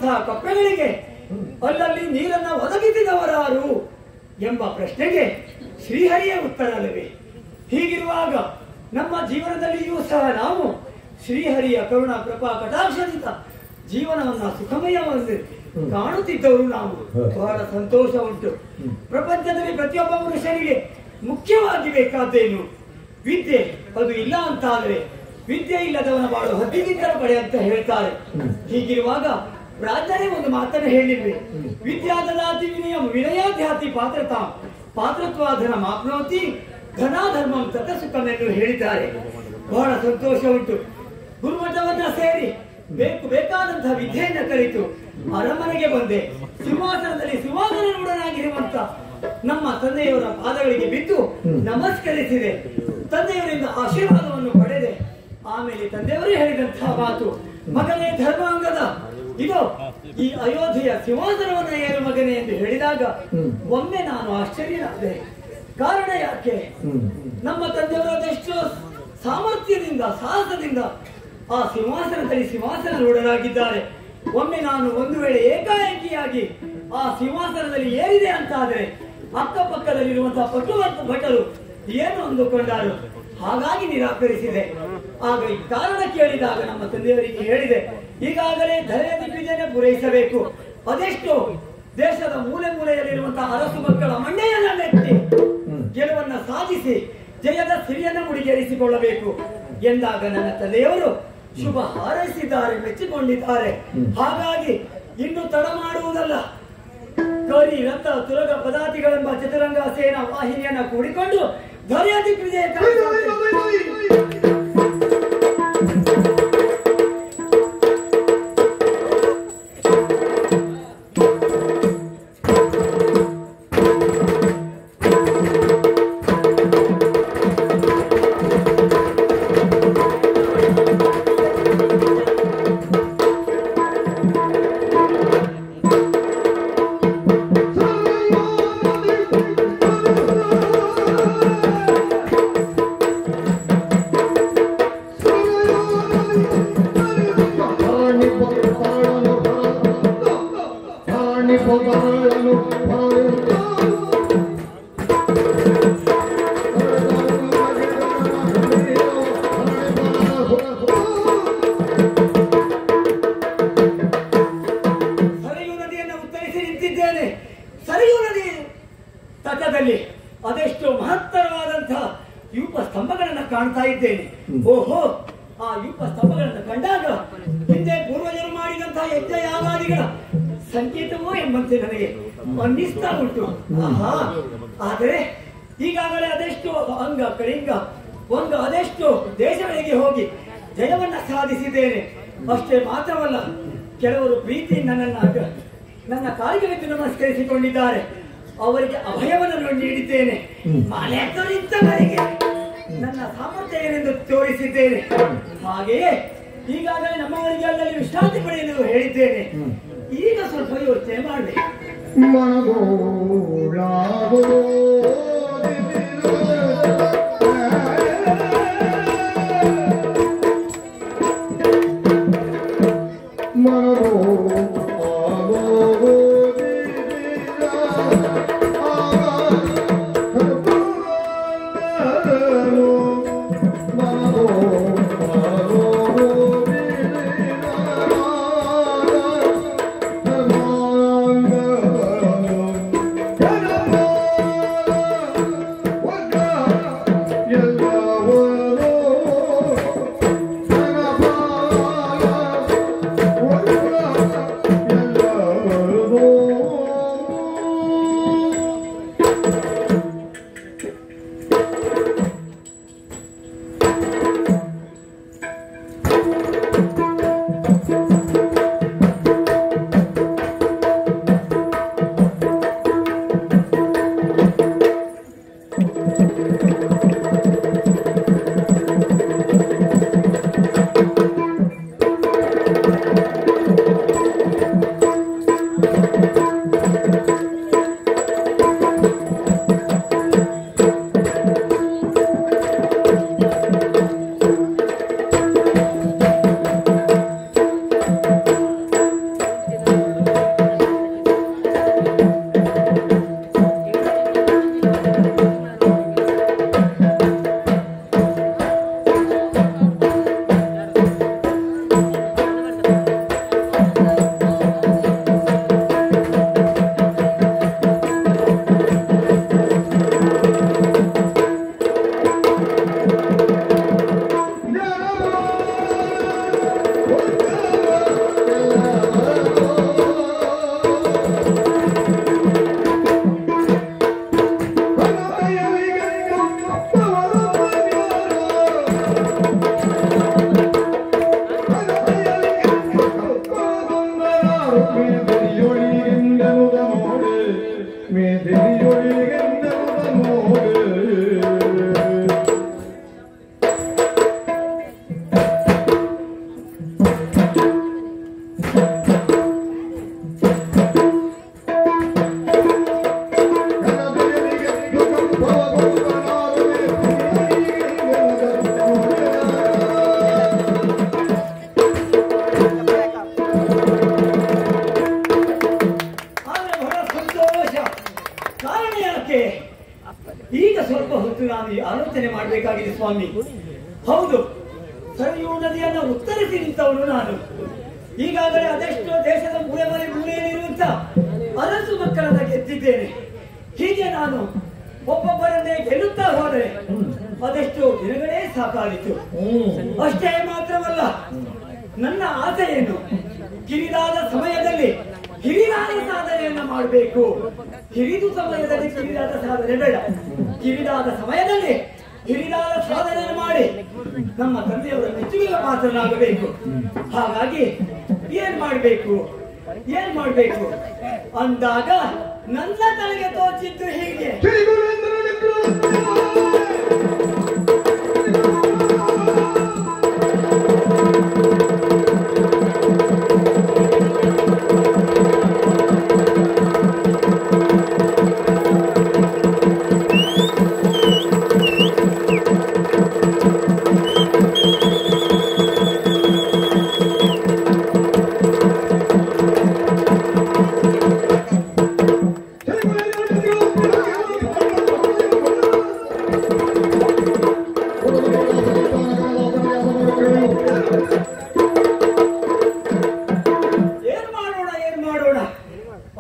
ಇರುವಂತಹ ಕಪ್ಪೆಗಳಿಗೆ ಅಲ್ಲಲ್ಲಿ ನೀರನ್ನು ಒದಗಿಸಿದವರಾರು ಎಂಬ ಪ್ರಶ್ನೆಗೆ ಶ್ರೀಹರಿಯ ಉತ್ತರವೇ. ಹೀಗಿರುವಾಗ ನಮ್ಮ ಜೀವನದಲ್ಲಿಯೂ ಸಹ ನಾವು ಶ್ರೀಹರಿಯ ಕರುಣ ಕೃಪಾ ಕಟಾಕ್ಷದಿಂದ ಜೀವನವನ್ನ ಸುಖಮಯವಾಗಿ ಕಾಣುತ್ತಿದ್ದವರು ನಾವು. ಬಹಳ ಸಂತೋಷ ಉಂಟು. ಪ್ರಪಂಚದಲ್ಲಿ ಪ್ರತಿಯೊಬ್ಬ ಮನುಷ್ಯನಿಗೆ ಮುಖ್ಯವಾಗಿ ಬೇಕಾದ್ದೇನು? ವಿದ್ಯೆ. ಅದು ಇಲ್ಲ ಅಂತಾದರೆ ವಿದ್ಯೆ ಇಲ್ಲದವನ ಬಾಳು ಹದ್ದಿಗಿಂತಲೂ ಕಡೆ ಅಂತ ಹೇಳ್ತಾರೆ. ಹೀಗಿರುವಾಗ ರಾಜನೇ ಒಂದು ಮಾತನ್ನು ಹೇಳಿದ್ವಿ, ವಿದ್ಯಾದದಾತಿ ವಿನಯಂ ವಿನಯಾಧ್ಯಾತಿ ಪಾತ್ರತಾ ಪಾತ್ರತ್ವಾಧನ ಮಾಪ್ನೋತಿ ಧನಾಧರ್ಮಂ ತತ ಸುಖಮೆಂದು ಹೇಳಿದ್ದಾರೆ. ಬಹಳ ಸಂತೋಷ ಉಂಟು. ಗುರುಮಠವನ್ನ ಸೇರಿ ಬೇಕಾದಂತಹ ವಿದ್ಯೆಯನ್ನ ಕಲಿತು ಅರಮನೆಗೆ ಬಂದೆ. ಸಿಂಹಾಸನದಲ್ಲಿ ಸಿಂಹಾಸನರೂಢನಾಗಿರುವಂತ ನಮ್ಮ ತಂದೆಯವರ ಪಾದಗಳಿಗೆ ಬಿದ್ದು ನಮಸ್ಕರಿಸಿದೆ. ತಂದೆಯವರಿಂದ ಆಶೀರ್ವಾದವನ್ನು ಪಡೆದೆ. ಆಮೇಲೆ ತಂದೆಯವರು ಹೇಳಿದಂತಹ ಮಾತು, ಮಗನೇ ಧರ್ಮಾಂಗದ, ಇದು ಈ ಅಯೋಧ್ಯೆಯ ಸಿಂಹಾಸನವನ್ನು ಏರು ಮಗನೇ ಎಂದು ಹೇಳಿದಾಗ ಒಮ್ಮೆ ನಾನು ಆಶ್ಚರ್ಯನಾದೆ. ಕಾರಣ ಯಾಕೆ? ನಮ್ಮ ತಂದೆಯವರಾದಷ್ಟು ಸಾಮರ್ಥ್ಯದಿಂದ ಸಾಹಸದಿಂದ ಆ ಸಿಂಹಾಸನದಲ್ಲಿ ಸಿಂಹಾಸನರೂಢರಾಗಿದ್ದಾರೆ. ಒಮ್ಮೆ ನಾನು ಒಂದು ವೇಳೆ ಏಕಾಏಕಿಯಾಗಿ ಆ ಸಿಂಹಾಸನದಲ್ಲಿ ಏರಿದೆ ಅಂತಾದರೆ ಅಕ್ಕಪಕ್ಕದಲ್ಲಿರುವಂತಹ ಪಟುವಂತ ಭಟರು ಏನು ಅಂದುಕೊಂಡರು. ಹಾಗಾಗಿ ನಿರಾಕರಿಸಿದೆ. ಆಗ ಈ ಕಾರಣ ಕೇಳಿದಾಗ ನಮ್ಮ ತಂದೆಯವರಿಗೆ ಹೇಳಿದೆ, ಈಗಾಗಲೇ ಧರೆಯ ದಿಗ್ವಿಜಯನ ಪೂರೈಸಬೇಕು. ಅದೆಷ್ಟು ದೇಶದ ಮೂಲೆ ಮೂಲೆಯಲ್ಲಿರುವಂತಹ ಅರಸು ಮಕ್ಕಳ ಮಂಡೆಯನ್ನ ನೆತ್ತಿ ಗೆಲುವನ್ನ ಸಾಧಿಸಿ ಜಯದ ಸಿರಿಯನ್ನು ಮುಡಿಗೇರಿಸಿಕೊಳ್ಳಬೇಕು ಎಂದಾಗ ನನ್ನ ತಂದೆಯವರು ಶುಭ ಹಾರೈಸಿದ್ದಾರೆ, ಮೆಚ್ಚಿಕೊಂಡಿದ್ದಾರೆ. ಹಾಗಾಗಿ ಇನ್ನು ತಡ ಮಾಡುವುದಲ್ಲ, ಕರಿ ರಥ ತುರಗ ಪದಾತಿಗಳೆಂಬ ಚತುರಂಗ ಸೇನಾ ವಾಹಿನಿಯನ್ನ ಕೂಡಿಕೊಂಡು ಧರೆಯ ದಿಗ್ವಿಜಯ ಅದೆಷ್ಟು ಮಹತ್ತರವಾದಂತಹ ಯೂಪ ಸ್ತಂಭಗಳನ್ನ ಕಾಣ್ತಾ ಇದ್ದೇನೆ. ಓಹೋ, ಆ ಯೂಪ ಸ್ತಂಭಗಳನ್ನು ಕಂಡಾಗ ಹಿಂದೆ ಪೂರ್ವಜರು ಮಾಡಿದಂತಹ ಯಜ್ಞ ಯಾಗಾದಿಗಳ ಸಂಕೇತವೋ ಎಂಬಂತೆ ನನಗೆ ಅನ್ನಿಸ್ತಾ ಉಂಟು. ಆಹಾ, ಆದರೆ ಈಗಾಗಲೇ ಅದೆಷ್ಟು ಅಂಗ ಕಳಿಂಗ ವಂಗ ಅದೆಷ್ಟು ದೇಶಗಳಿಗೆ ಹೋಗಿ ಜಯವನ್ನ ಸಾಧಿಸಿದ್ದೇನೆ. ಅಷ್ಟೇ ಮಾತ್ರವಲ್ಲ, ಕೆಲವರು ಪ್ರೀತಿ ನನ್ನ ಕಾಲಿಗೆ ಬಿದ್ದು ನಮಸ್ಕರಿಸಿಕೊಂಡಿದ್ದಾರೆ. ಅವರಿಗೆ ಅಭಯವನ್ನು ನೀಡಿದ್ದೇನೆ. ಮಾಲೆ ತೊರೆಯಿದ್ದವರಿಗೆ ನನ್ನ ಸಾಮರ್ಥ್ಯ ಏನೆಂದು ತೋರಿಸಿದ್ದೇನೆ. ಹಾಗೆಯೇ ಈಗಾಗಲೇ ನಮ್ಮವರಿಗೆ ಅಲ್ಲಲ್ಲಿ ವಿಶ್ರಾಂತಿ ಪಡೆಯಲು ಹೇಳಿದ್ದೇನೆ. ಈಗ ಸ್ವಲ್ಪ ಯೋಚನೆ ಮಾಡಬೇಕು. ಈಗ ಸ್ವಲ್ಪ ಹೊತ್ತು ನಾನು ಆಲೋಚನೆ ಮಾಡಬೇಕಾಗಿದೆ ಸ್ವಾಮಿ. ಹೌದು, ಸರಿಯೂ ನದಿಯನ್ನು ಉತ್ತರಿಸಿ ನಿಂತವನು ನಾನು. ಈಗಾಗಲೇ ಅದೆಷ್ಟೋ ದೇಶದ ಮೂಲೆಯಲ್ಲಿರುವಂತ ಅರಸು ಮಕ್ಕಳನ್ನ ಗೆದ್ದಿದ್ದೇನೆ. ಹೀಗೆ ನಾನು ಒಬ್ಬೊಬ್ಬರನ್ನೇ ಗೆಲ್ಲುತ್ತಾ ಹೋದರೆ ಅದೆಷ್ಟೋ ದಿನಗಳೇ ಸಾಕಾಯಿತು. ಅಷ್ಟೇ ಮಾತ್ರವಲ್ಲ, ನನ್ನ ಆಸೆಯನ್ನು ಕಿರಿದಾದ ಸಮಯದಲ್ಲಿ ಹಿರಿದಾದ ಸಾಧನೆಯನ್ನ ಮಾಡಬೇಕು. ಹಿರಿದು ಸಮಯದಲ್ಲಿ ಕಿರಿದಾದ ಸಾಧನೆ ಬೇಡ. ಕಿರಿದಾದ ಸಮಯದಲ್ಲಿ ಹಿರಿದಾದ ಸಾಧನೆಯನ್ನು ಮಾಡಿ ನಮ್ಮ ತಂದೆಯವರ ಮೆಚ್ಚುಗೆಗೆ ಪಾತ್ರನಾಗಬೇಕು. ಹಾಗಾಗಿ ಏನ್ ಮಾಡ್ಬೇಕು ಅಂದಾಗ ನನ್ನ ತಲೆಗೆ ತೋಚಿದ್ದು ಹೀಗೆ.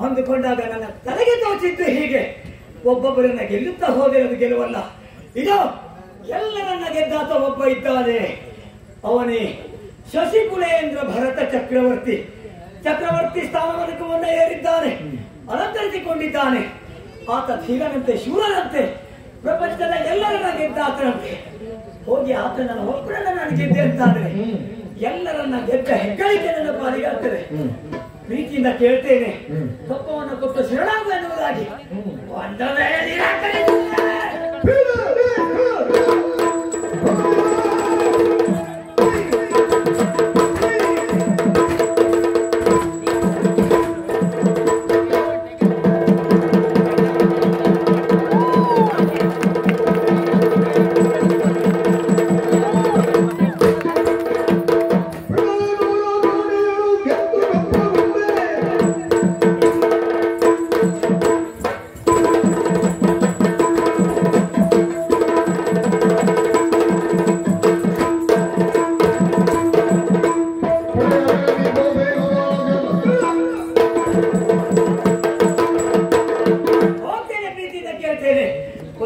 ಅಂದುಕೊಂಡಾಗ ನನ್ನ ತಲೆಗೆ ತೋಚಿದ್ದು ಹೀಗೆ. ಒಬ್ಬೊಬ್ಬರನ್ನ ಗೆಲ್ಲುತ್ತಾ ಹೋದಿರೋದು ಗೆಲುವಲ್ಲ, ಇದು ಎಲ್ಲರನ್ನ ಗೆದ್ದಾತ ಒಬ್ಬ ಇದ್ದಾನೆ. ಅವನೇ ಶಶಿಕುಲೇಂದ್ರ ಭರತ ಚಕ್ರವರ್ತಿ. ಚಕ್ರವರ್ತಿ ಸ್ಥಾನಮಾನಕ್ಕೆ ಮುನ್ನ ಏರಿದ್ದಾನೆ, ಅಲಂಕರಿಸಿಕೊಂಡಿದ್ದಾನೆ. ಆತ ಧೀರನಂತೆ, ಶೂರನಂತೆ, ಪ್ರಪಂಚದ ಎಲ್ಲರನ್ನ ಗೆದ್ದಾತನಂತೆ. ಹೋಗಿ ಆತನನ್ನು ಒಬ್ಬರನ್ನ ನಾನು ಗೆದ್ದೆ ಅಂತಾನೆ. ಎಲ್ಲರನ್ನ ಗೆದ್ದ ಹೆಗ್ಗಳಿಕೆ ನನ್ನ ಪಾಲಿಗಾಗ್ತದೆ. ಪ್ರೀತಿಯಿಂದ ಕೇಳ್ತೇನೆ, ಕಪ್ಪವನ್ನು ಕೊಟ್ಟು ಶರಣಾಗು ಎನ್ನುವುದಾಗಿ.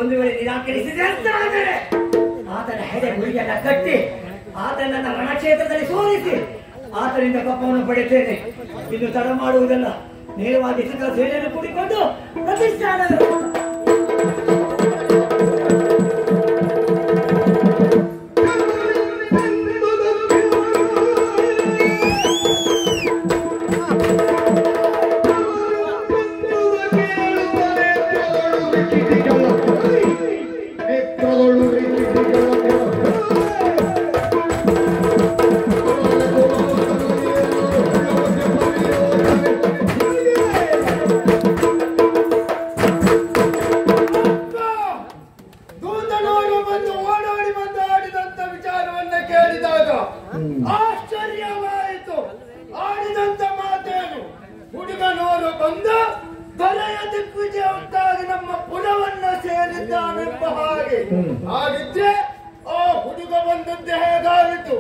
ಒಂದು ವೇಳೆ ನಿರಾಕರಿಸಿದರೆ ಆತನ ಹೆಡೆ ಗುರಿಯನ್ನ ಕಟ್ಟಿ ಆತನನ್ನ ರಣಕ್ಷೇತ್ರದಲ್ಲಿ ಸೋಲಿಸಿ ಆತನಿಂದ ಕಪ್ಪವನ್ನು ಪಡೆಯುತ್ತೇನೆ. ಇನ್ನು ತಡ ಮಾಡುವುದಲ್ಲ, ನೇರವಾಗಿ ಸಕಲ ಸೇನೆಯನ್ನು ಕೂಡಿಕೊಂಡು ಪ್ರತಿಷ್ಠಾನ ಆಶ್ಚರ್ಯವಾಯಿತು. ಆಡಿದಂತ ಮಾತೇನು? ಹುಡುಗನವರು ಬಂದು ಬಲೆಯ ದಿಗ್ವಿಜಯಕ್ಕಾಗಿ ನಮ್ಮ ಪುಲವನ್ನ ಸೇರಿದ್ದಾನೆಂಬ ಹಾಗೆ ಆಗಿದ್ದೆ. ಆ ಹುಡುಗ ಬಂದದ್ದೇ ಹೇಗಾಯಿತು?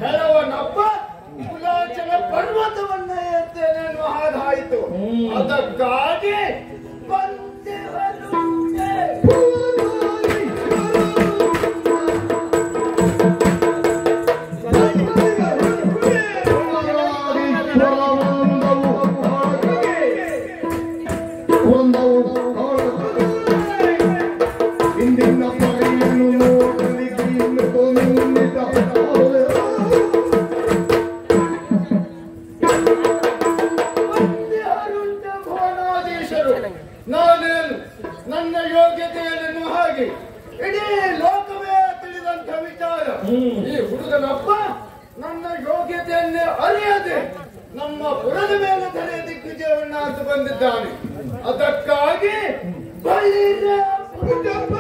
ಹೆಳವನೊಬ್ಬ ಕುಲಾಚಲ ಪರ್ವತವನ್ನ ಏರ್ತೇನೆ ಎನ್ನುವ ಹಾಗಾಯಿತು. ಅದಕ್ಕಾಗಿ ಬಂದಿದ್ದಾನೆ. ಅದಕ್ಕಾಗಿ ಬಲ್ಲಿರ ಪುಟ್ಟಪ್ಪ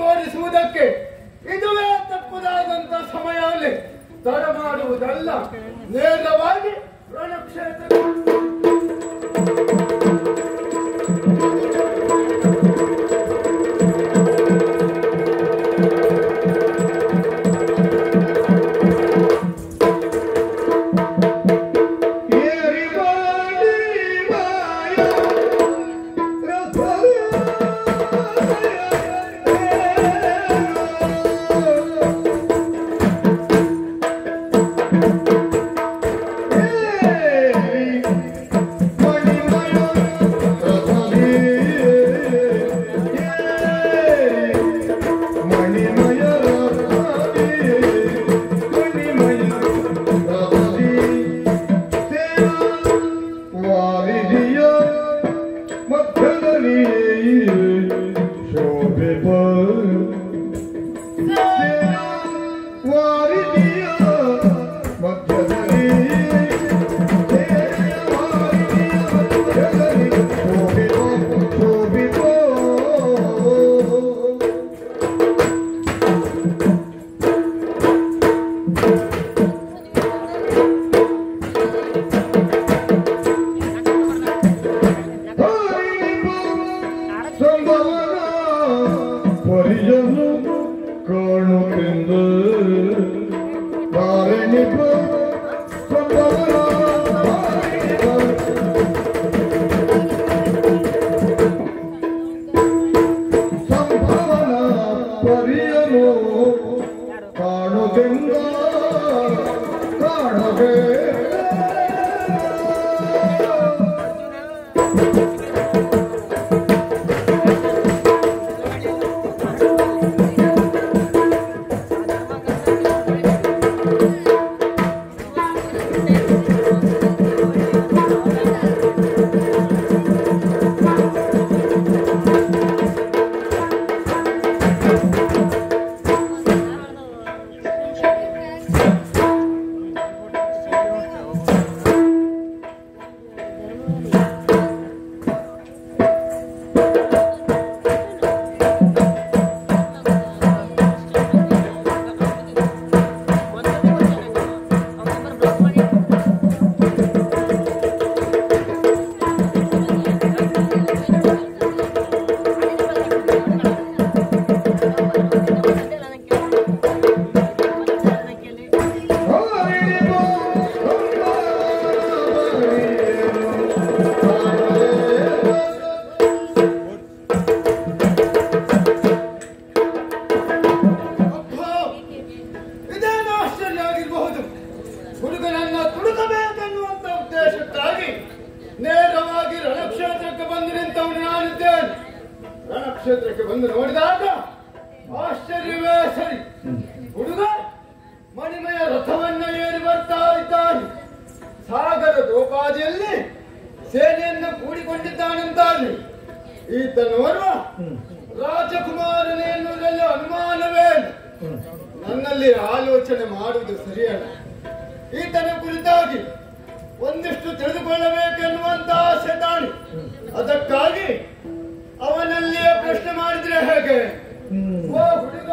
ತೋರಿಸುವುದಕ್ಕೆ ಇದುವೇ ತಪ್ಪುದಾದಂತ ಸಮಯದಲ್ಲಿ ತಡ ಮಾಡುವುದಲ್ಲ, ನೇರವಾಗಿ ರಣಕ್ಷೇತ್ರ ಕ್ಷೇತ್ರಕ್ಕೆ ಬಂದು ನೋಡಿದಾಗ ಆಶ್ಚರ್ಯವೇ ಸರಿ. ಹುಡುಗ ಮಣಿಮಯ ರಥವನ್ನ ಏರಿ ಬರ್ತಾ ಇದ್ದಾನೆ. ಸಾಗರ ದ್ರೌಪದಿಯಲ್ಲಿ ಸೇನೆಯನ್ನು ಕೂಡಿಕೊಂಡಿದ್ದಾನೆಂತಾನೆ. ಈತನೋರ್ವ ರಾಜಕುಮಾರನೇ ಎನ್ನುವುದರಲ್ಲಿ ಅನುಮಾನವೇ. ನನ್ನಲ್ಲಿ ಆಲೋಚನೆ ಮಾಡುವುದು ಸರಿಯಲ್ಲ. ಈತನ ಕುರಿತಾಗಿ ಒಂದಿಷ್ಟು ತಿಳಿದುಕೊಳ್ಳಬೇಕೆನ್ನುವಂತ ಆಸೆ ತಾನೆ. ಅದಕ್ಕಾಗಿ ಅವನಲ್ಲಿಯೇ ಪ್ರಶ್ನೆ ಮಾಡಿದ್ರೆ ಹೇಗೆ? ಓ ಹುಡುಗ,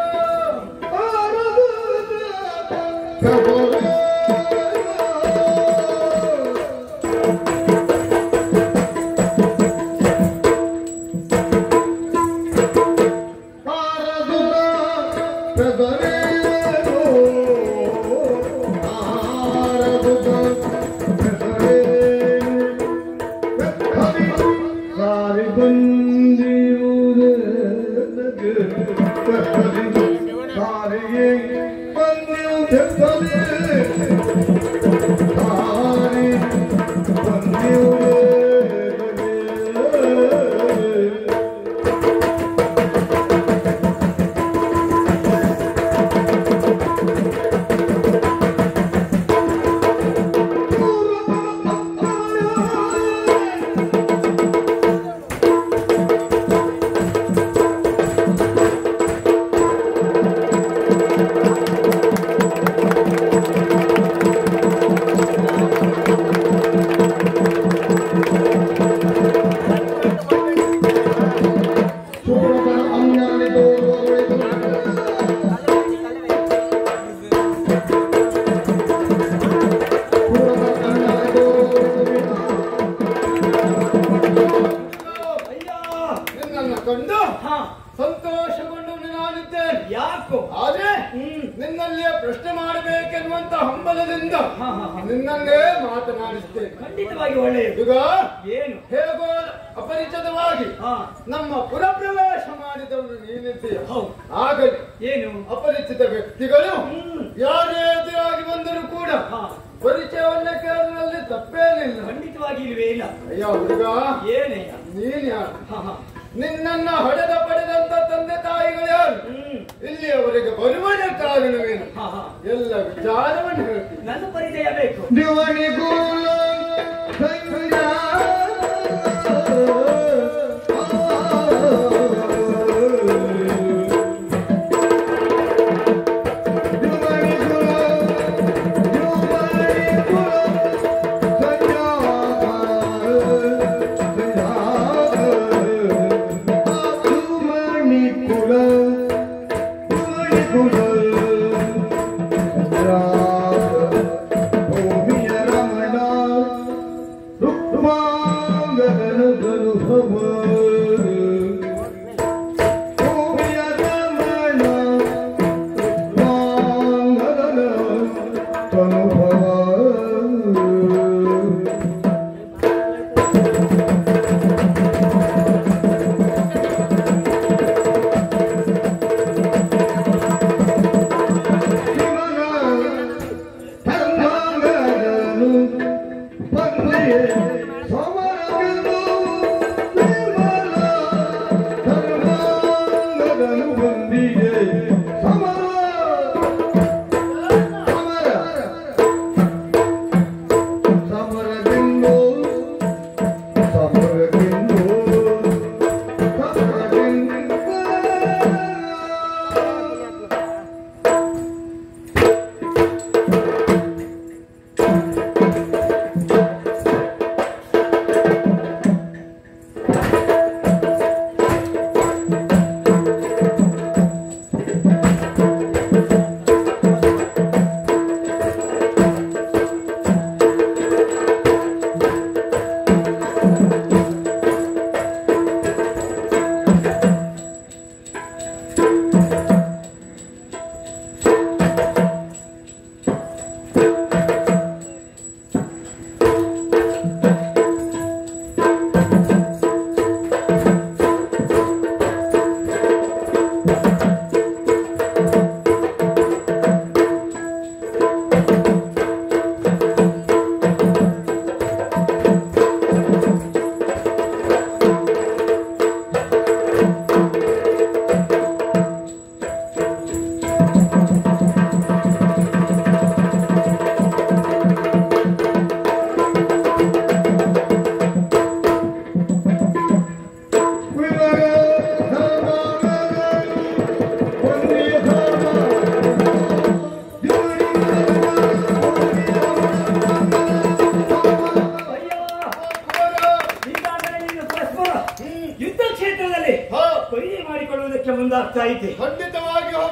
ಸಂತೋಷಗೊಂಡು ನಾನಿದ್ದೇನೆ. ಯಾಕೋ ಆದ್ರೆ ನಿನ್ನಲ್ಲಿಯೇ ಪ್ರಶ್ನೆ ಮಾಡಬೇಕೆನ್ನುವಂತ ಹಂಬಲದಿಂದ ನಿನ್ನನ್ನೇ ಮಾತನಾಡಿಸ್ತೇನೆ. ಖಂಡಿತವಾಗಿ ಒಳ್ಳೆಯದು. ಈಗ ಏನು ಹೇಗೋ ಅಪರಿಚಿತವಾಗಿ ನಮ್ಮ ಪುರಪ್ರವೇಶ ಮಾಡಿದವನು ನೀನಿದ್ದೀಯ. ಆಗಲಿ ಏನು ಅಪರಿಚಿತ ವ್ಯಕ್ತಿಗಳು ಯಾರೇ ಎದುರಾಗಿ ಬಂದರೂ ಕೂಡ ಪರಿಚಯವನ್ನ ಕೇಳಲು ತಪ್ಪೇನಿಲ್ಲ. ಖಂಡಿತವಾಗಿ ಇಲ್ವೇ ಇಲ್ಲ. ಅಯ್ಯ ಹುಡುಗ ಏನಯ್ಯ ನೀನ್ ಯಾರು? ನಿನ್ನನ್ನ ಪಡೆದಂತ ತಂದೆ ತಾಯಿಗಳು ಯಾರು? ಇಲ್ಲಿಯವರೆಗೆ ಬರುವುದ ಕಾರಣವೇನು? ಎಲ್ಲ ವಿಚಾರವನ್ನು ಹೇಳ್ತೀನಿ. ನನ್ನ ಪರಿಚಯ ಬೇಕು.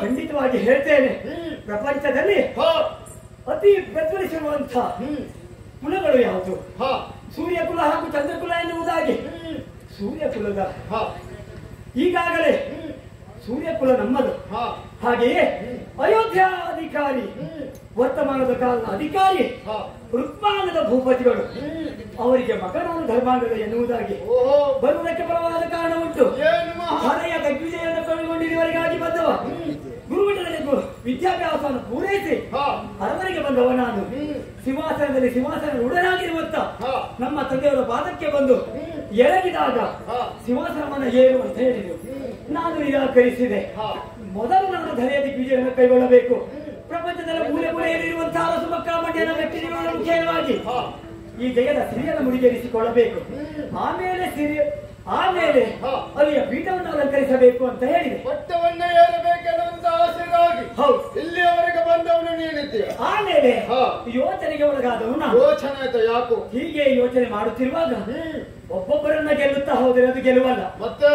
ಖಂಡಿತವಾಗಿ ಹೇಳ್ತೇನೆ. ಪ್ರಪಂಚದಲ್ಲಿ ಅತಿ ಪ್ರಜ್ವಲಿಸಿರುವಂತಹ ಕುಲಗಳು ಯಾವುದು? ಸೂರ್ಯಕುಲ ಹಾಗೂ ಚಂದ್ರಕುಲ ಎನ್ನುವುದಾಗಿ ಸೂರ್ಯಕುಲದ ಈಗಾಗಲೇ ಸೂರ್ಯಕುಲ ನಮ್ಮದು. ಹಾಗೆಯೇ ಅಯೋಧ್ಯಾಧಿಕಾರಿ ವರ್ತಮಾನದ ಕಾಲದ ಅಧಿಕಾರಿ ಋಕ್ಮಾಂಗದ ಭೂಪತಿಗಳು ಅವರಿಗೆ ಮಗನಾದ ಧರ್ಮಾಂಗದ ಎನ್ನುವುದಾಗಿ ಬರುವುದಕ್ಕೆ ಬಲವಾದ ಕಾರಣ ಉಂಟು. ಹಳೆಯ ದಿಗ್ವಿಜಯವನ್ನು ಕೊಂಡುಕೊಂಡಿರುವವರಿಗಾಗಿ ಬಂದವ ಗುರುಮಠದಲ್ಲಿ ವಿದ್ಯಾಭ್ಯಾಸವನ್ನು ಪೂರೈಸಿ ಹಾ. ಅರಮನೆಗೆ ಬಂದವ ನಾನು. ಸಿಂಹಾಸನದಲ್ಲಿ ಸಿಂಹಾಸನ ರೂಢನಾಗಿರುವಂತ ಹಾ. ನಮ್ಮ ತಂದೆಯವರ ಪಾದಕ್ಕೆ ಬಂದು ಎರಗಿದಾಗ ಹಾ. ಸಿಂಹಾಸನವನ್ನು ಏರು ಅಂತ ಹೇಳಿದ್ರು. ನಾನು ನಿರಾಕರಿಸಿದೆ. ಮೊದಲು ನಾನು ಧರೆಯ ದಿಗ್ವಿಜಯವನ್ನು ಕೈಗೊಳ್ಳಬೇಕು. ಪ್ರಪಂಚದ ಮೂಲೆ ಮೂಲೆಯಲ್ಲಿರುವಂತಹ ಸುಮಕ್ಕ ಮಂಡ್ಯನ ವ್ಯಕ್ತಿಗಳ ಮುಖ್ಯವಾಗಿ ಈ ಜಯದ ಸಿರಿಯನ್ನು ಮುಡಿಗೇರಿಸಿಕೊಳ್ಳಬೇಕು. ಆಮೇಲೆ ಅಲ್ಲಿಯ ಪೀಠವನ್ನು ಅಲಂಕರಿಸಬೇಕು ಅಂತ ಹೇಳಿದೆ. ಪಟ್ಟವನ್ನ ಏರಬೇಕೆನ್ನುವಂತ ಆಸೆಗಾಗಿ ಇಲ್ಲಿಯವರೆಗೆ ಬಂದವನು ನೀನಿದ್ದೀಯ. ಆಮೇಲೆ ಯೋಚನೆಗೆ ಒಳಗಾದವನು ನಾನು. ಯೋಚನೆ ಆಯ್ತಾ? ಯಾಕೋ ಹೀಗೆ ಯೋಚನೆ ಮಾಡುತ್ತಿರುವಾಗ ಒಬ್ಬೊಬ್ಬರನ್ನ ಗೆಲ್ಲುತ್ತಾ ಹೋದರೆ ಅದು ಗೆಲುವಲ್ಲ. ಮತ್ತೆ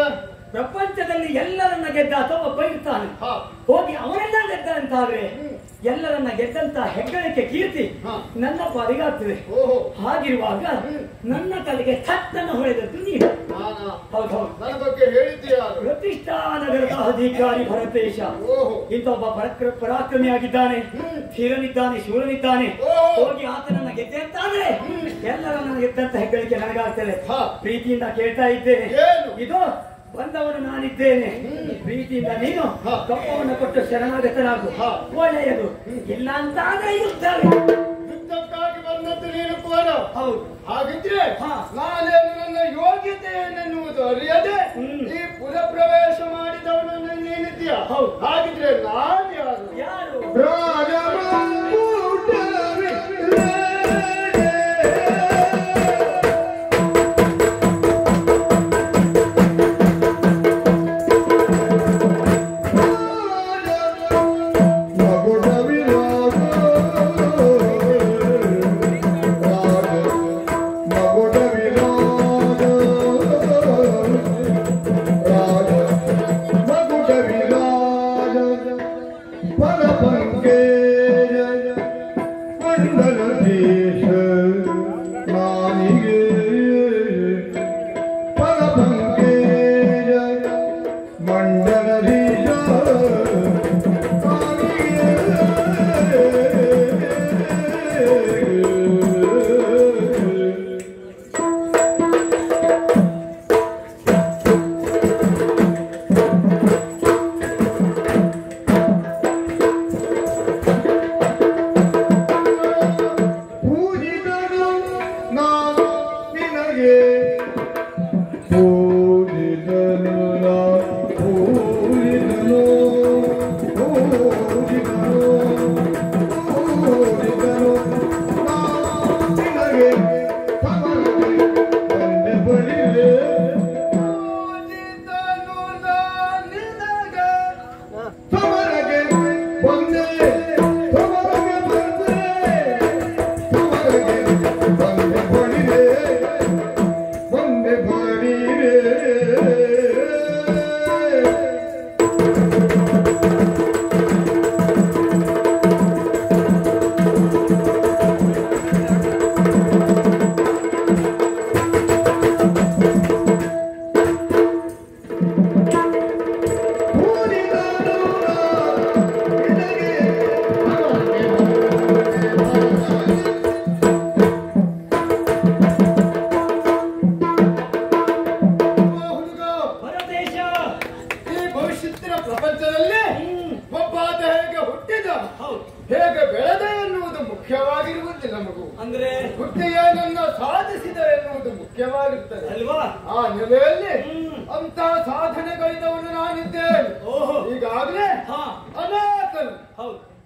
ಪ್ರಪಂಚದಲ್ಲಿ ಎಲ್ಲರನ್ನ ಗೆದ್ದ ಅಥವಾ ಒಬ್ಬ ಇರ್ತಾನೆ, ಹೋಗಿ ಅವರೆಲ್ಲ ಗೆದ್ದ ಅಂತಾದ್ರೆ ಎಲ್ಲರನ್ನ ಗೆದ್ದಂತ ಹೆಗ್ಗಳಿಕೆ ಕೀರ್ತಿ ನನ್ನ ಪಾಲಿಗಾಗ್ತದೆ. ಹಾಗಿರುವಾಗ ನನ್ನ ತಲೆಗೆ ಥಟ್ಟನ್ನು ಹೊಳೆದದ್ದು ನೀನು. ಹೌದೌದು, ನನ್ನ ಬಗ್ಗೆ ಹೇಳಿದ್ದೀಯ. ಪ್ರತಿಷ್ಠಾ ನಗರದ ಅಧಿಕಾರಿ ಭರತೇಶ ಇಂಥ ಒಬ್ಬ ಪರಾಕ್ರಮಿಯಾಗಿದ್ದಾನೆ, ಧೀರನಿದ್ದಾನೆ, ಶೂರನಿದ್ದಾನೆ. ಹೋಗಿ ಆತನನ್ನ ಗೆದ್ದೆ ಅಂತಾದ್ರೆ ಎಲ್ಲರನ್ನ ಗೆದ್ದಂತ ಹೆಗ್ಗಳಿಕೆ ನನಗಾಗ್ತದೆ. ಪ್ರೀತಿಯಿಂದ ಕೇಳ್ತಾ ಇದ್ದೇನೆ, ಇದು ಬಂದವನು ನಾನಿದ್ದೇನೆ. ಪ್ರೀತಿಯಿಂದ ನೀನು ಕಪ್ಪವನ್ನು ಕೊಟ್ಟು ಶರಣಾಗತನಾಗು, ಒಳ್ಳೆಯದು. ಇಲ್ಲ ಅಂತಾದ್ರೆ ಯುದ್ಧಕ್ಕಾಗಿ ಬಂದದ್ದು ನೀನು ಕೂಡ. ಹೌದು. ಹಾಗಿದ್ರೆ ನಾನೇನು ನನ್ನ ಯೋಗ್ಯತೆಯನ್ನೆನ್ನುವುದು ಅರಿಯದೆ ಈ ಪುರ ಪ್ರವೇಶ ಮಾಡಿದವನನ್ನು ನೀನಿದ್ದೀಯ. ಹೌದು. ಹಾಗಿದ್ರೆ ನಾನು ಯಾರು?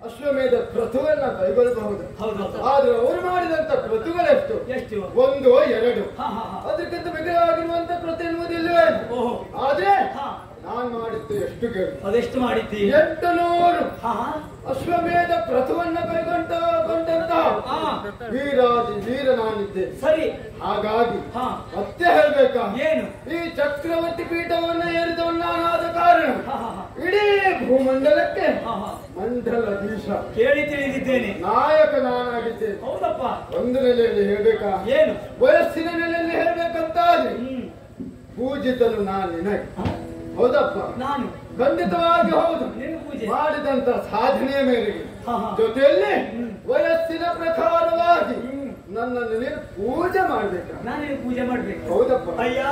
ಅಶ್ವಮೇಧ ಕ್ರತುವನ್ನ ಕೈಗೊಳ್ಳಬಹುದು. ಆದ್ರೆ ಅವರು ಮಾಡಿದಂತ ಕ್ರತುಗಳೆಷ್ಟು? ಒಂದು ಎರಡು, ಅದಕ್ಕಿಂತ ಬೇಕಾಗಿರುವಂತ ಕ್ರತು ಎನ್ನುವುದಿಲ್ಲವೇ? ಆದ್ರೆ ನಾನು ಮಾಡಿದ್ದು ಎಷ್ಟು ಕೇಳಿ? ಅದೆಷ್ಟು ಮಾಡಿದ್ದಿ? 800 ಅಶ್ವಮೇಧ ಕ್ರತುವನ್ನ ಕೈಗೊಂಡಂತಹ ವೀರಾದಿ ವೀರ ನಾನಿದ್ದೆ. ಸರಿ. ಹಾಗಾಗಿ ಮತ್ತೆ ಹೇಳ್ಬೇಕಾ? ಏನು? ಈ ಚಕ್ರವರ್ತಿ ಪೀಠವನ್ನು ಏರಿದವನಾದ ಕಾರಣ ಇಡೀ ಭೂಮಂಡಲಕ್ಕೆ ಮಂಡಲಾಧೀಶ ಕೇಳಿ ತಿಳಿದಿದ್ದೇನೆ. ನಾಯಕ ನಾನಾಗಿದ್ದೇನೆ. ಹೌದಪ್ಪ. ಒಂದು ನೆಲೆಯಲ್ಲಿ ಹೇಳ್ಬೇಕಾ? ಏನು? ವಯಸ್ಸಿನ ನೆಲೆಯಲ್ಲಿ ಹೇಳ್ಬೇಕಂತ ಪೂಜಿತನು ನಾನು ನಿನಗೆ. ಹೌದಪ್ಪ, ನಾನು ಖಂಡಿತವಾಗಿ ಹೌದು. ಮಾಡಿದಂತ ಸಾಧನೆಯ ಮೇರೆಗೆ ಜೊತೆಯಲ್ಲಿ ವಯಸ್ಸಿನ ಪ್ರಕಾರವಾಗಿ ನನ್ನನ್ನು ನೀನು ಪೂಜೆ ಮಾಡ್ಬೇಕು. ನಾನೇನು ಪೂಜೆ ಮಾಡ್ಬೇಕು? ಹೌದಪ್ಪ. ಅಯ್ಯ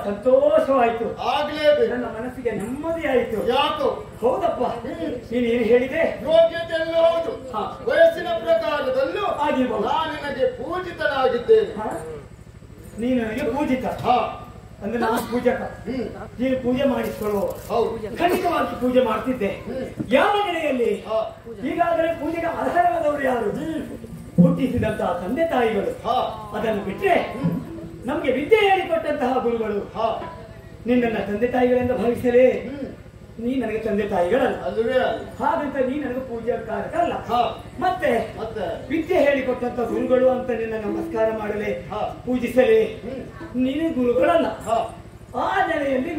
ಸಂತೋಷವಾಯ್ತು. ನನ್ನ ಮನಸ್ಸಿಗೆ ನೆಮ್ಮದಿ ಆಯಿತು. ಯಾಕೋ? ಹೌದಪ್ಪ, ನೀನೇನು ಹೇಳಿದೆ? ಯೋಗ್ಯತೆಯಲ್ಲೂ ಹೌದು, ವಯಸ್ಸಿನ ಪ್ರಕಾರದಲ್ಲೂ ಆಗಿರ್ಬೋದು. ನಾನು ನಿನಗೆ ಪೂಜಿತನಾಗಿದ್ದೇನೆ. ನೀನು ನನಗೆ ಪೂಜಿತ ಅಂದ್ರೆ ನಾನು ಪೂಜಕ. ನೀನು ಪೂಜೆ ಮಾಡಿಸಿಕೊಳ್ಳುವ. ಖಂಡಿತವಾಗಿ ಪೂಜೆ ಮಾಡ್ತಿದ್ದೆ. ಯಾವ ಕಡೆಯಲ್ಲಿ ಈಗಾಗಲೇ ಪೂಜೆಗೆ ಅರ್ಹರಾದವರು ಯಾರು? ಹುಟ್ಟಿಸಿದಂತಹ ತಂದೆ ತಾಯಿಗಳು. ಅದನ್ನು ಬಿಟ್ಟರೆ ನಮ್ಗೆ ವಿದ್ಯೆ ಹೇಳಿಕೊಟ್ಟಂತಹ ಗುರುಗಳು. ನಿನ್ನನ್ನ ತಂದೆ ತಾಯಿಗಳಿಂದ ಭಾವಿಸಲೇ ನೀ ನನಗೆ ತಂದೆ ತಾಯಿಗಳಲ್ಲ. ಹಾಗಂತ ನೀ ನನಗೆ ಪೂಜಾಕಾರಕ ಅಲ್ಲ. ಮತ್ತೆ ವಿದ್ಯೆ ಹೇಳಿಕೊಟ್ಟಂತ ಗುರುಗಳು ಅಂತ ನಿನ್ನ ನಮಸ್ಕಾರ ಮಾಡಲೇ ಪೂಜಿಸಲೇ ನೀನು ಗುರುಗಳಲ್ಲ. ಆ ನೆಲೆಯಲ್ಲಿ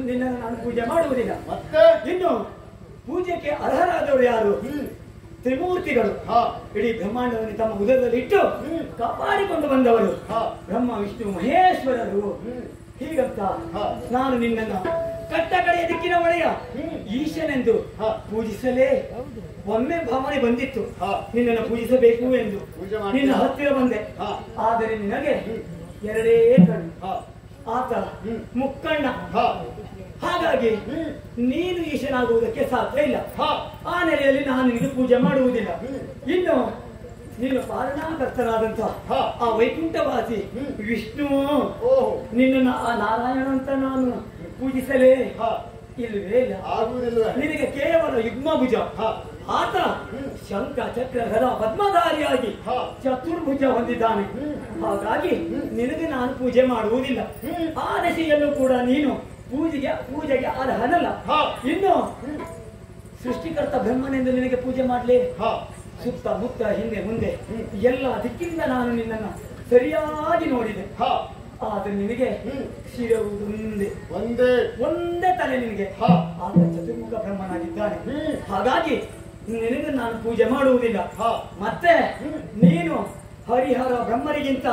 ನಿನ್ನನ್ನು ನಾನು ಪೂಜೆ ಮಾಡುವುದಿಲ್ಲ. ಮತ್ತೆ ಇನ್ನು ಪೂಜೆಗೆ ಅರ್ಹರಾದವರು ಯಾರು? ತ್ರಿಮೂರ್ತಿಗಳು. ಇಡೀ ಬ್ರಹ್ಮಾಂಡವನ್ನು ತಮ್ಮ ಉದರದಲ್ಲಿ ಇಟ್ಟು ಕಾಪಾಡಿಕೊಂಡು ಬಂದವರು ಬ್ರಹ್ಮ ವಿಷ್ಣು ಮಹೇಶ್ವರರು. ಹೀಗಂತ ನಾನು ನಿನ್ನನ್ನು ಕಟ್ಟ ಕಡೆಯ ದಿಕ್ಕಿನ ಒಡೆಯ ಈಶನೆಂದು ಪೂಜಿಸಲೇ ಒಮ್ಮೆ ಭಾವನೆ ಬಂದಿತ್ತು. ನಿನ್ನನ್ನು ಪೂಜಿಸಬೇಕು ಎಂದು ನಿನ್ನ ಹತ್ತಿರ ಬಂದೆ. ಆದರೆ ನಿನಗೆ ಎರಡೇ ಕಣ್ಣು, ಆತ ಮುಕ್ಕಣ್ಣ. ಹಾಗಾಗಿ ನೀನು ಈಶನಾಗುವುದಕ್ಕೆ ಸಾಧ್ಯ ಇಲ್ಲ. ಆ ನೆಲೆಯಲ್ಲಿ ನಾನು ನಿನಗೆ ಪೂಜೆ ಮಾಡುವುದಿಲ್ಲ. ಇನ್ನು ನೀನು ಪಾಲನಾಕರ್ತನಾದಂತಹ ಆ ವೈಕುಂಠವಾಸಿ ವಿಷ್ಣು ನಿನ್ನನ್ನು ಆ ನಾರಾಯಣ ಅಂತ ನಾನು ಪೂಜಿಸಲೇ ಇಲ್ಲವೇ ಇಲ್ಲ. ನಿನಗೆ ಕೇವಲ ಯುಗ್ಮಭುಜ. ಆತ ಶಂಖ ಚಕ್ರ ಗದಾ ಪದ್ಮಧಾರಿಯಾಗಿ ಚತುರ್ಭುಜ ಹೊಂದಿದ್ದಾನೆ. ಹಾಗಾಗಿ ನಿನಗೆ ನಾನು ಪೂಜೆ ಮಾಡುವುದಿಲ್ಲ. ಆ ದಶೆಯಲ್ಲೂ ಕೂಡ ನೀನು ಪೂಜೆಗೆ ಅರ್ಹನಲ್ಲ. ಇನ್ನು ಸೃಷ್ಟಿಕರ್ತ ಬ್ರಹ್ಮನೆಂದು ನಿನಗೆ ಪೂಜೆ ಮಾಡಲಿ. ಸುತ್ತ ಮುತ್ತ ಹಿಂದೆ ಮುಂದೆ ಎಲ್ಲ ದಿಕ್ಕಿನಿಂದ ನಾನು ನಿನ್ನನ್ನು ಸರಿಯಾಗಿ ನೋಡಿದೆ. ಆದ್ರೆ ನಿನಗೆ ಶಿರವುದೊಂದೇ ಒಂದೇ ತಲೆ ನಿನಗೆ. ಆತ ಚತುರ್ಮುಖ ಬ್ರಹ್ಮನಾಗಿದ್ದಾನೆ. ಹಾಗಾಗಿ ನಿನಗೆ ನಾನು ಪೂಜೆ ಮಾಡುವುದಿಲ್ಲ. ಮತ್ತೆ ನೀನು ಹರಿಹರ ಬ್ರಹ್ಮರಿಗಿಂತ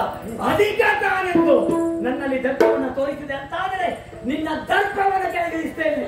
ಅಧಿಕ ತಾನೆಂದು ನನ್ನಲ್ಲಿ ದರ್ಪವನ್ನು ತೋರಿಸಿದೆ ಅಂತಾದರೆ ನಿನ್ನ ದರ್ಪವನ್ನು ಕೆಳಗಿಳಿಸ್ತೇನೆ.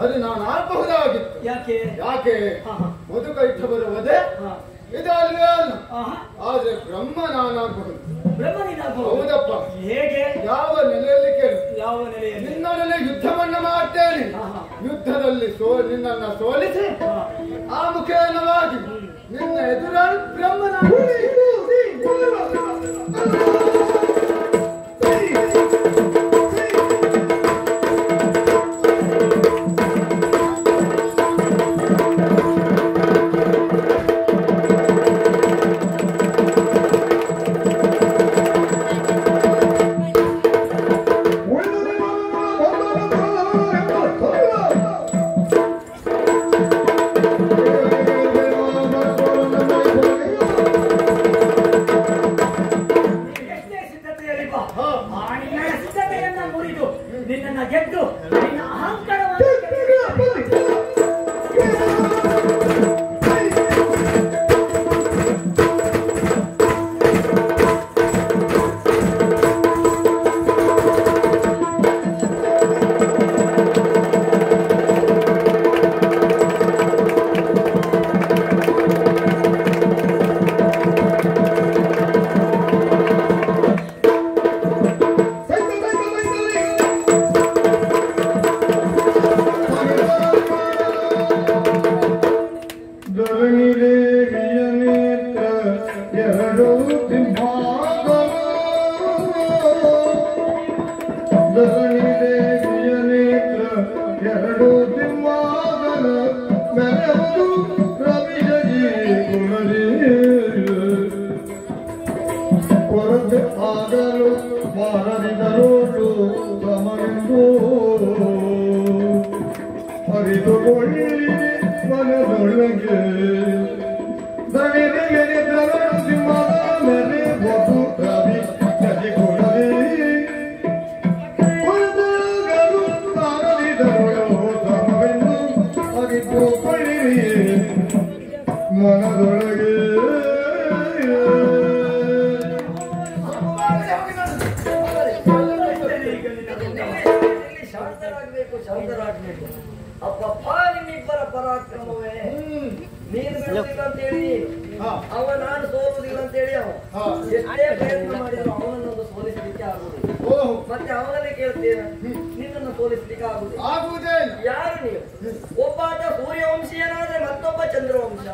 ಅದು ನಾನು ಆಗಬಹುದಾಗಿತ್ತು. ಯಾಕೆ ಮಧುಕೈಟ ಆದ್ರೆ ಬ್ರಹ್ಮ ನಾನಾಗಬಹುದು. ಬ್ರಹ್ಮನಿನಾಗಬಹುದು. ಹೌದಪ್ಪ. ಹೇಗೆ? ಯಾವ ನೆಲೆಯಲ್ಲಿ ಕೇಳು. ಯಾವ ನೆಲೆಯಲ್ಲಿ? ನಿನ್ನೊಡನೆ ಯುದ್ಧವನ್ನ ಮಾಡ್ತೇನೆ. ಯುದ್ಧದಲ್ಲಿ ನಿನ್ನನ್ನ ಸೋಲಿಸಿ ಆ ಮುಖೇನವಾಗಿ ನಿನ್ನ ಎದುರಾಳಿ ಬ್ರಹ್ಮನಾಗಬಹುದು. ನಿನ್ನ ಗೆದ್ದು ನಿನ್ನ ಅಹಂಕಾರವನ್ನು ಆಗಲು ಮಾರದಿದರೋಟು ಸಮವೆಂದು ಅರಿತುಕೊಳ್ಳಿ ಮನದೊಳಗೆ ದಣಿದೆಗೆ ದರಡು ಸಿಂಹದ ಮೇಲೆ ಬೋದು ರವಿ ಕದಿಕೊಡಲಿ ಹೊರದಾಗಲು ಮಾರದಿದರೋಟು ಸಮವೆಂದು ಅರಿತುಕೊಳ್ಳಿ ಮನದೊಳಗೆ ಶಾಂತರಾಗಬೇಕು. ಅಪ್ಪ ನಿಮ್ಮಿಬ್ಬರ ಪರಾಕ್ರಮವೇ ನೀನು ಬಿಡುವುದಿಲ್ಲ ಅಂತೇಳಿ ಅವ ನಾನು ಸೋಲುವುದಿಲ್ಲ ಅಂತೇಳಿ ಅವ ಎಷ್ಟೇ ಪ್ರಯತ್ನ ಮಾಡಿದ್ರು ಅವನನ್ನೊಂದು ಸೋಲಿಸಲಿಕ್ಕೆ ಆಗುವುದಿಲ್ಲ. ಮತ್ತೆ ಅವನಲ್ಲಿ ಕೇಳ್ತೇನೆ ನಿನ್ನನ್ನು ಸೋಲಿಸಲಿಕ್ಕೆ ಆಗುವುದೇ. ಯಾರು ನೀವು? ಒಬ್ಬಾತ ಸೂರ್ಯವಂಶೀಯನಾದ್ರೆ ಮತ್ತೊಬ್ಬ ಚಂದ್ರವಂಶ.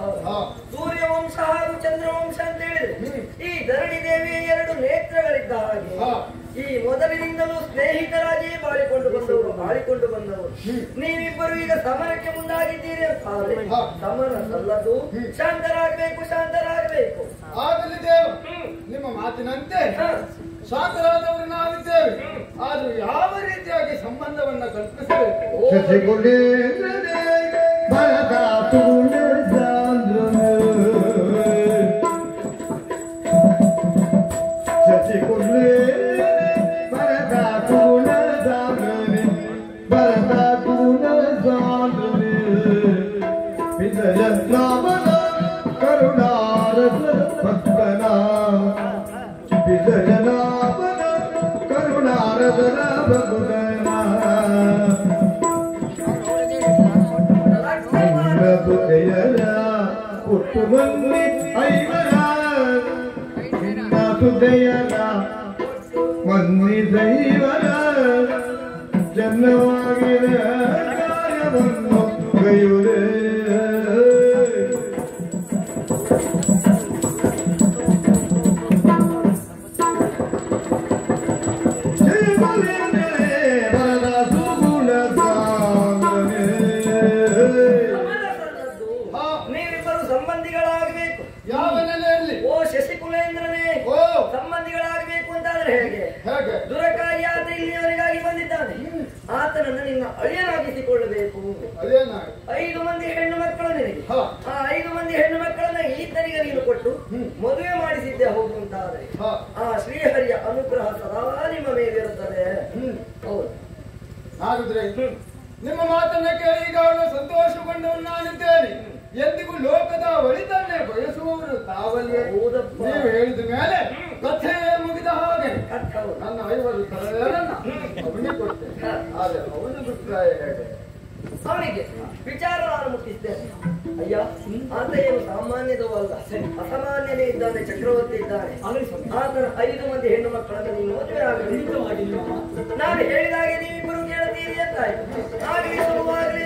ಸೂರ್ಯವಂಶ ಹಾಗೂ ಚಂದ್ರವಂಶ ಅಂತ ಹೇಳಿದ್ರೆ ಈ ಧರಣಿ ದೇವಿಯ ಎರಡು ನೇತ್ರಗಳಿದ್ದ ಹಾಗೆ ಈ ಮೊದಲಿನಿಂದಲೂ ಸ್ನೇಹಿತರಾಗಿಯೇ ಬಾಳಿಕೊಂಡು ಬಂದವರು ನೀವಿಬ್ಬರು ಈಗ ಸಮರಕ್ಕೆ ಮುಂದಾಗಿದ್ದೀರಿ ಅಂತಾದ್ರೆ ಸಮರ ಸಲ್ಲದು. ಶಾಂತರಾಗಬೇಕು. ಆಗಲಿ ದೇವ, ನಿಮ್ಮ ಮಾತಿನಂತೆ ಶಾಂತರಾದವರು ನಾವಿದ್ದೇವೆ. ಆದ್ರೂ ಯಾವ ರೀತಿಯಾಗಿ ಸಂಬಂಧವನ್ನ ಕಲ್ಪಿಸಬೇಕು? ಮನ್ನಿ ದೈವರ ಜನ್ಮವಾಗಿದ ಕಾರ್ಯವನ್ನು ಗೈಯುವುದೇ ನೀವಿಬ್ಬರು ಸಂಬಂಧಿಗಳಾಗಬೇಕು. ಯಾವ ನೆಲೆಯಲ್ಲಿ? ಓ ಶಶಿಕುಲೇಂದ್ರನೇ, ಸಂಬಂಧಿಗಳಾಗಬೇಕು ಅಂತಾದ್ರೆ ಹೇಗೆ? ದುರಕಾರಿಯಾದ ಇಲ್ಲಿಯವರೆಗಾಗಿ ಬಂದಿದ್ದಾನೆ. ಆತನನ್ನು ನಿನ್ನ ಅಳಿಯನಾಗಿಸಿಕೊಳ್ಳಬೇಕು. 5 ಮಂದಿ ಹೆಣ್ಣು ಮಕ್ಕಳು ನಿನಗೆ. ಆ 5 ಮಂದಿ ಹೆಣ್ಣು ಮಕ್ಕಳನ್ನ ಈತನಿಗೆ ನೀನು ಕೊಟ್ಟು ಮದುವೆ ಮಾಡಿಸಿದ್ದೆ ಹೋಗು ಅಂತಾದ್ರೆ ಆ ಶ್ರೀಹರಿಯ ಅನುಗ್ರಹ ಸದಾ ನಿಮ್ಮ ಮೇಲಿರುತ್ತದೆ. ಹೌದು. ಹಾಗಾದ್ರೆ ನಿಮ್ಮ ಮಾತನ್ನ ಕೇಳಿ ಈಗಾಗಲೇ ಸಂತೋಷಗೊಂಡವನು ನಾನಿದ್ದೇನೆ. ಎಂದಿಗೂ ಲೋಕದ ಒಳಿತನ್ನೇ ಬಯಸುವವರು ತಾವಲ್ಲೇ. ನೀವು ಹೇಳಿದ ಮೇಲೆ ಕಥೆ ಮುಗಿದ ಹಾಗೆ ನನ್ನ 5 ತಲೆಯರನ್ನ ಅವನಿಗೆ ಕೊಡ್ತೇನೆ. ಆದ್ರೆ ಅವನ ಅಭಿಪ್ರಾಯ ಹೇಗೆ? ಅವನಿಗೆ ವಿಚಾರ ನಾನು ಮುಟ್ಟಿಸ್ತೇನೆ. ಅಯ್ಯ ಆತ ಏನು ಸಾಮಾನ್ಯದವಲ್ಲ, ಅಸಾಮಾನ್ಯನೇ ಇದ್ದಾನೆ, ಚಕ್ರವರ್ತಿ ಇದ್ದಾನೆ. ಆತನ 5 ಮಂದಿ ಹೆಣ್ಣು ಮಕ್ಕಳನ್ನು ನೀನು ಮದುವೆ ಆಗಬೇಕು. ನಾನು ಹೇಳಿದಾಗೆ ನೀವಿಬ್ಬರು ಕೇಳ್ತೀರಿ ಅಂತಾಯ್ತು. ಆಗಲಿ ಶುರುವಾಗಲಿ.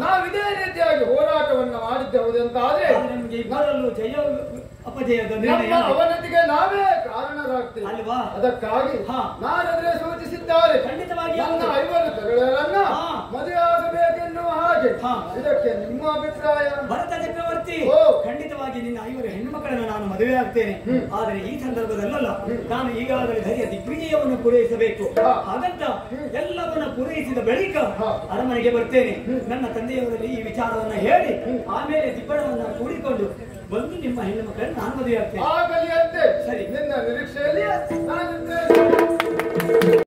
ನಾವಿದೇ ರೀತಿಯಾಗಿ ಹೋರಾಟವನ್ನು ಮಾಡಿದ್ದೇವೆ ಅಂತ ಜಯ ಅಪಜಯದ ನಮ್ಮ ಅವನತಿಗೆ ನಾವೇ ಕಾರಣರಾಗ್ತೇವೆ ಅಲ್ವಾ? ಅದಕ್ಕಾಗಿ ನಾರದ್ರೆ ಸೂಚಿಸಿದ್ದಾರೆ, ಖಂಡಿತವಾಗಿ ನನ್ನ 5 ತರುಣರನ್ನ ಮದುವೆ ಆಗಬೇಕೆನ್ನುವ ಹಾಗೆ. ಇದಕ್ಕೆ ನಿಮ್ಮ ಅಭಿಪ್ರಾಯ? ಭರತ ಚಕ್ರವರ್ತಿ, ಖಂಡಿತವಾಗಿ ನಿನ್ನ 5 ಹೆಣ್ಣು ಮಕ್ಕಳನ್ನು ನಾನು ಮದುವೆ ಆಗ್ತೇನೆ. ಆದರೆ ಈ ಸಂದರ್ಭದಲ್ಲ, ನಾನು ಈಗಾಗಲೇ ಧೈರ್ಯ ದಿಗ್ವಿಜಯವನ್ನು ಪೂರೈಸಬೇಕು. ಹಾಗಂತ ಎಲ್ಲವನ್ನ ಪೂರೈಸಿದ ಬಳಿಕ ಅರಮನೆಗೆ ಬರ್ತೇನೆ. ನನ್ನ ತಂದೆಯವರಲ್ಲಿ ಈ ವಿಚಾರವನ್ನ ಹೇಳಿ ಆಮೇಲೆ ದಿಬ್ಬಣವನ್ನ ಕೂಡಿಕೊಂಡು ಬಂದು ನಿಮ್ಮ ಹೆಣ್ಣು ಮಕ್ಕಳನ್ನು ನಾನು ಮದುವೆ ಆಗ್ತೇನೆ. ಆಗಲಿ ಅಂತೆ. ಸರಿ, ನಿನ್ನ ನಿರೀಕ್ಷೆಯಲ್ಲಿ ನಾನು